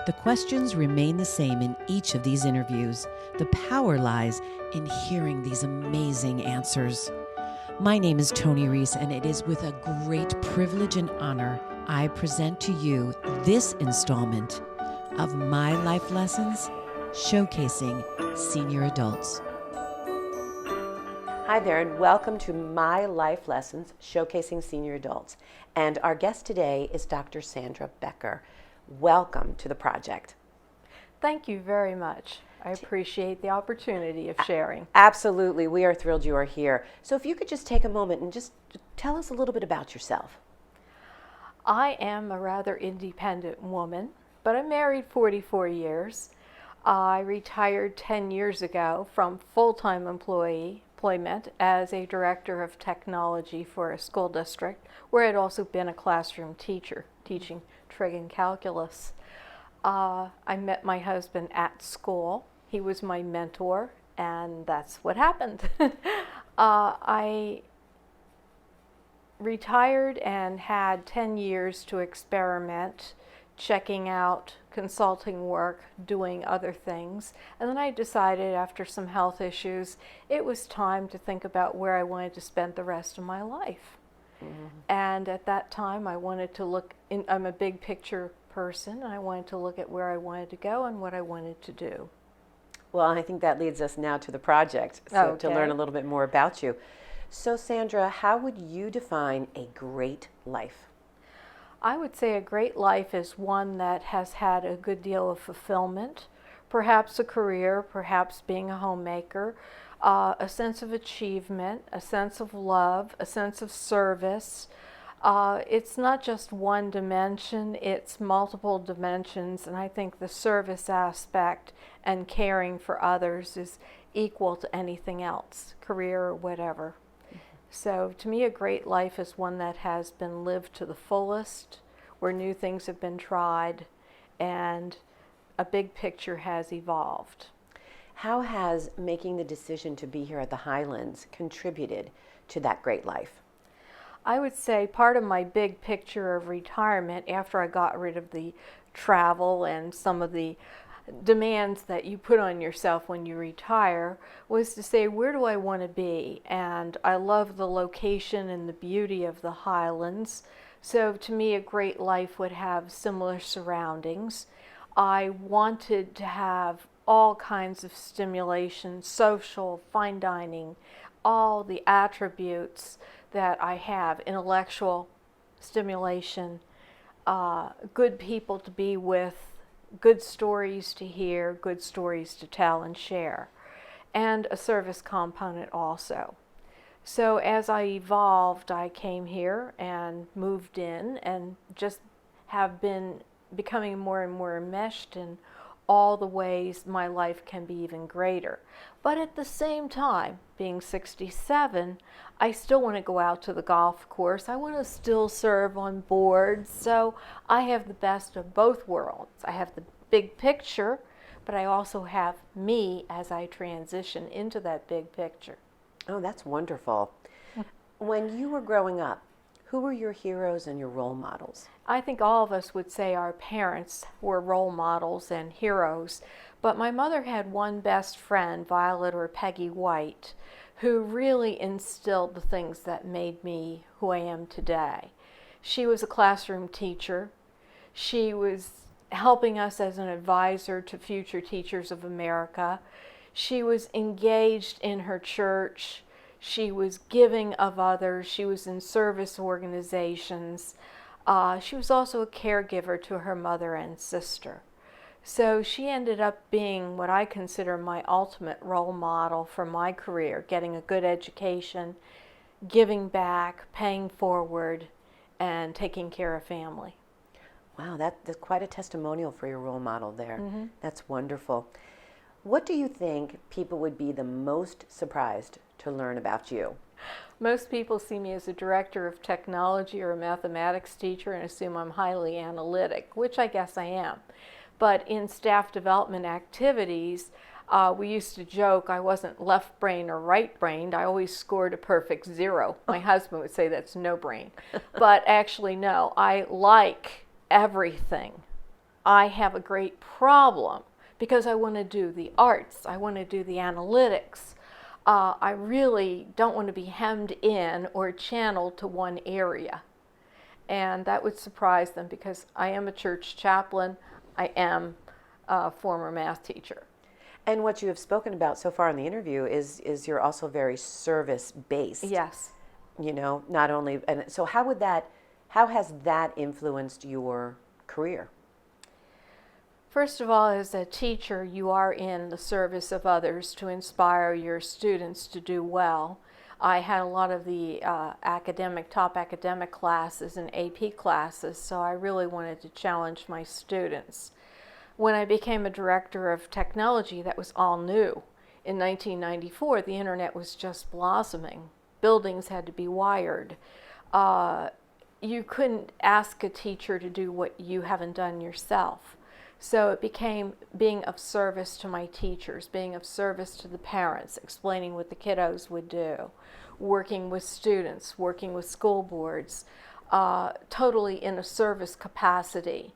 The questions remain the same in each of these interviews. The power lies in hearing these amazing answers. My name is Tony Reese, and it is with a great privilege and honor I present to you this installment of My Life Lessons Showcasing Senior Adults. Hi there, and welcome to My Life Lessons Showcasing Senior Adults. And our guest today is Dr. Sandra Becker. Welcome to the project. Thank you very much. I appreciate the opportunity of sharing. Absolutely. We are thrilled you are here. So if you could just take a moment and just tell us a little bit about yourself. I am a rather independent woman, but I'm married 44 years. I retired 10 years ago from full-time employment as a director of technology for a school district, where I'd also been a classroom teacher, teaching trig and calculus. I met my husband at school. He was my mentor, and that's what happened. I retired and had 10 years to experiment, checking out consulting work, doing other things. And then I decided after some health issues, it was time to think about where I wanted to spend the rest of my life. Mm-hmm. And at that time, I wanted to look in, I'm a big picture person, and I wanted to look at where I wanted to go and what I wanted to do. Well, I think that leads us now to the project, so to learn a little bit more about you. So Sandra, how would you define a great life? I would say a great life is one that has had a good deal of fulfillment, perhaps a career, perhaps being a homemaker, a sense of achievement, a sense of love, a sense of service. It's not just one dimension, it's multiple dimensions, and I think the service aspect and caring for others is equal to anything else, career or whatever. So to me, a great life is one that has been lived to the fullest, where new things have been tried, and a big picture has evolved. How has making the decision to be here at the HighLands contributed to that great life? I would say part of my big picture of retirement, after I got rid of the travel and some of the demands that you put on yourself when you retire, was to say, where do I want to be? And I love the location and the beauty of the Highlands. So to me, a great life would have similar surroundings. I wanted to have all kinds of stimulation, social, fine dining, all the attributes that I have, intellectual stimulation, good people to be with, good stories to hear, good stories to tell and share, and a service component also. So as I evolved, I came here and moved in and just have been becoming more and more enmeshed in all the ways my life can be even greater. But at the same time, being 67, I still want to go out to the golf course. I want to still serve on boards. So I have the best of both worlds. I have the big picture, but I also have me as I transition into that big picture. Oh, that's wonderful. When you were growing up, who were your heroes and your role models? I think all of us would say our parents were role models and heroes, but my mother had one best friend, Violet or Peggy White, who really instilled the things that made me who I am today. She was a classroom teacher. She was helping us as an advisor to future teachers of America. She was engaged in her church. She was giving of others. She was in service organizations. She was also a caregiver to her mother and sister. So she ended up being what I consider my ultimate role model for my career, getting a good education, giving back, paying forward, and taking care of family. Wow, that's quite a testimonial for your role model there. Mm-hmm. That's wonderful. What do you think people would be the most surprised to learn about you? Most people see me as a director of technology or a mathematics teacher and assume I'm highly analytic, which I guess I am. But in staff development activities, we used to joke I wasn't left brain or right brained. I always scored a perfect 0. My husband would say that's no brain. But actually, no, I like everything. I have a great problem because I want to do the arts, I want to do the analytics. I really don't want to be hemmed in or channeled to one area. And that would surprise them because I am a church chaplain. I am a former math teacher. And what you have spoken about so far in the interview is you're also very service-based. Yes. You know, not only, and so how has that influenced your career? First of all, as a teacher, you are in the service of others to inspire your students to do well. I had a lot of the top academic classes and AP classes, so I really wanted to challenge my students. When I became a director of technology, that was all new. In 1994, the internet was just blossoming. Buildings had to be wired. You couldn't ask a teacher to do what you haven't done yourself. So it became being of service to my teachers, being of service to the parents, explaining what the kiddos would do, working with students, working with school boards, totally in a service capacity.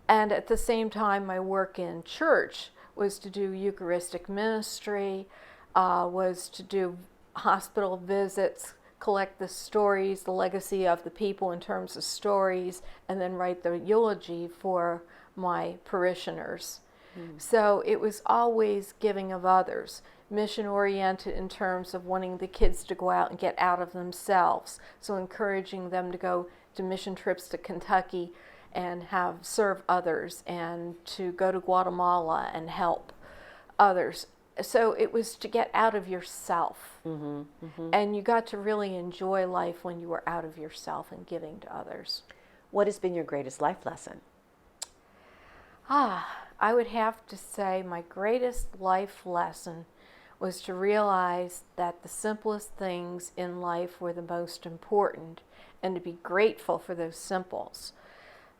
And at the same time, my work in church was to do Eucharistic ministry, was to do hospital visits, collect the stories, the legacy of the people in terms of stories, and then write the eulogy for my parishioners. So it was always giving of others, mission oriented in terms of wanting the kids to go out and get out of themselves. So encouraging them to go to mission trips to Kentucky and serve others, and to go to Guatemala and help others. So it was to get out of yourself. And you got to really enjoy life when you were out of yourself and giving to others. What has been your greatest life lesson? I would have to say my greatest life lesson was to realize that the simplest things in life were the most important, and to be grateful for those simples.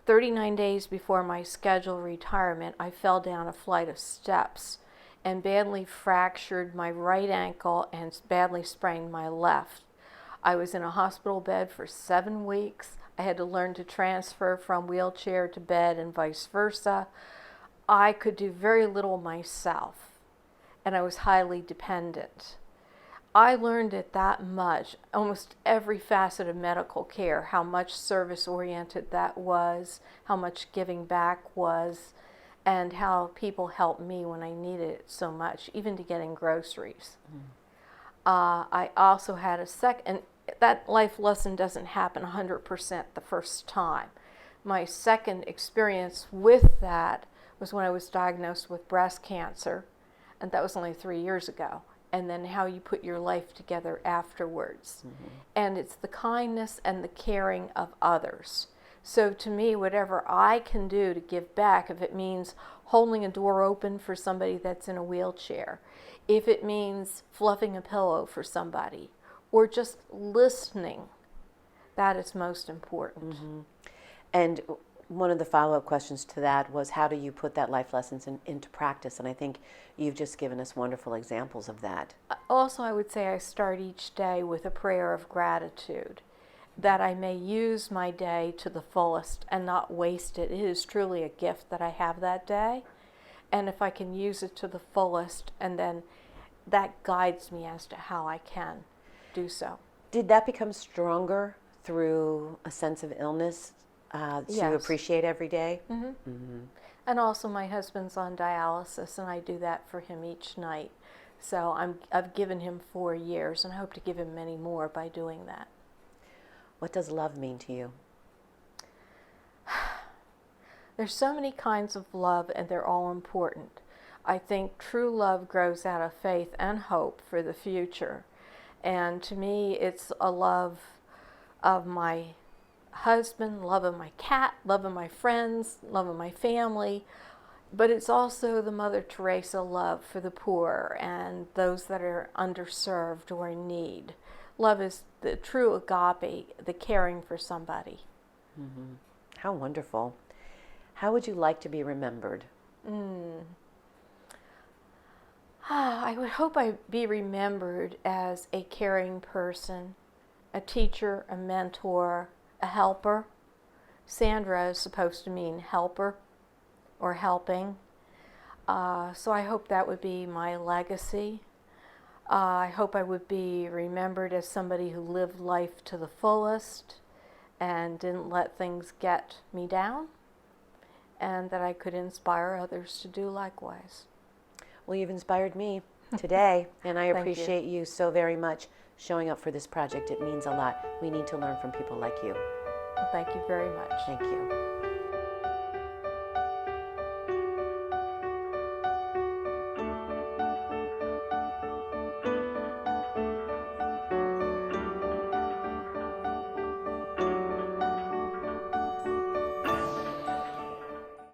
39 days before my scheduled retirement, I fell down a flight of steps and badly fractured my right ankle and badly sprained my left. I was in a hospital bed for 7 weeks. I had to learn to transfer from wheelchair to bed and vice versa. I could do very little myself, and I was highly dependent. I learned at that much, almost every facet of medical care, how much service-oriented that was, how much giving back was, and how people helped me when I needed it so much, even to getting groceries. I also had a second, that life lesson doesn't happen 100% the first time. My second experience with that was when I was diagnosed with breast cancer, and that was only 3 years ago. And then how you put your life together afterwards. And it's the kindness and the caring of others. So to me, whatever I can do to give back, if it means holding a door open for somebody that's in a wheelchair, if it means fluffing a pillow for somebody, or just listening, that is most important. And one of the follow-up questions to that was, how do you put that life lessons into practice? And I think you've just given us wonderful examples of that. Also, I would say I start each day with a prayer of gratitude, that I may use my day to the fullest and not waste it. It is truly a gift that I have that day. And if I can use it to the fullest, and then that guides me as to how I can do so. Did that become stronger through a sense of illness? To Yes. appreciate every day? And also my husband's on dialysis, and I do that for him each night. So I've given him 4 years, and I hope to give him many more by doing that. What does love mean to you? There's so many kinds of love, and they're all important. I think true love grows out of faith and hope for the future. And to me, it's a love of my husband, love of my cat, love of my friends, love of my family, but it's also the Mother Teresa love for the poor and those that are underserved or in need. Love is the true agape, the caring for somebody. How wonderful. How would you like to be remembered? I would hope I'd be remembered as a caring person, a teacher, a mentor, a helper. Sandra is supposed to mean helper. or helping. So I hope that would be my legacy. I hope I would be remembered as somebody who lived life to the fullest and didn't let things get me down, and that I could inspire others to do likewise. Well, you've inspired me today, and I Thank appreciate you so very much showing up for this project. It means a lot. We need to learn from people like you. Well, thank you very much. Thank you.